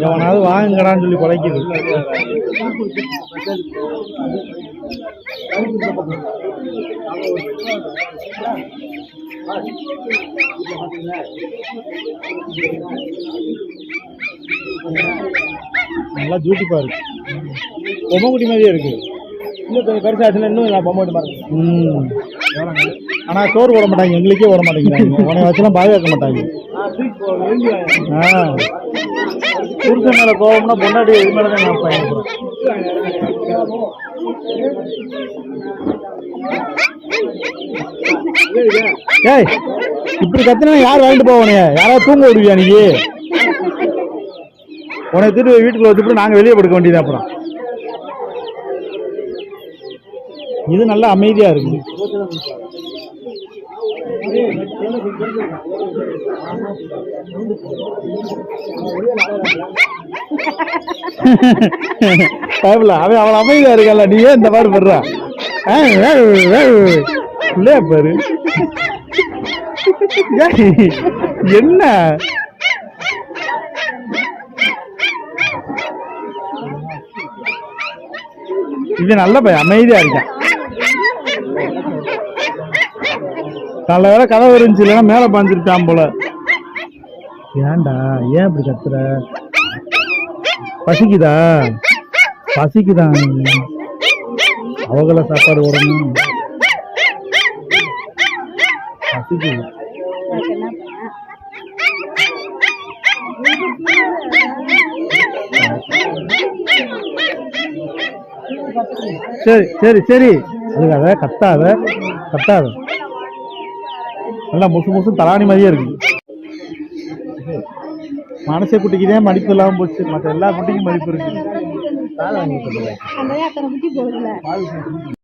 எவனாவது வாங்குங்கடான்னு சொல்லி குலைக்குது. நல்லா ஜூட்டி பாரு, பொம்மை குட்டி மாதிரியே இருக்கு. இன்னும் பெருசாச்சுன்னா இன்னும் நான் பொம்மை குட்டி பாருங்க. ஆனா சோறு போட மாட்டாங்க, எங்களுக்கே போட மாட்டேங்கிறாங்க. உனைய வச்சுலாம் பாதுகாக்க மாட்டாங்க. புருஷன் மேல கோவம்னா பொண்டாட்டி இது மேலதான் ஞாபகம். ஏய், இப்படி கத்துனா யார் வாங்கிட்டு போவனே? யாராவது தூங்க விடுவியா நீ? உனக்கு திருப்பி வீட்டுக்குள்ள வச்சுட்டு நாங்க வெளியே படுக்க வேண்டியது. அப்புறம் இது நல்லா அமைதியா இருக்கு. அவன் அவள் அமைதியா இருக்கல, நீ ஏன் இந்த மாதிரி படுற? பாரு என்ன இது? நல்ல பையன், அமைதியா இருக்கான். நல்ல வேலை கதவு இருந்துச்சு, இல்லைன்னா மேல பாஞ்சிருக்கான் போல. ஏன்டா ஏன் இப்படி கத்துற? பசிக்குதா? பசிக்குதான், அவங்கள சாப்பாடு ஓடணும். பசிக்குது. சரி சரி சரி, அதுக்காக கத்தாத கத்தாத. நல்லா முசு முசு தலாணி மாதிரியே இருக்கு. மனசை குட்டிக்குதே மதிப்பு இல்லாம போச்சு, மற்ற எல்லா குட்டிக்கும் மதிப்பு இருக்கு.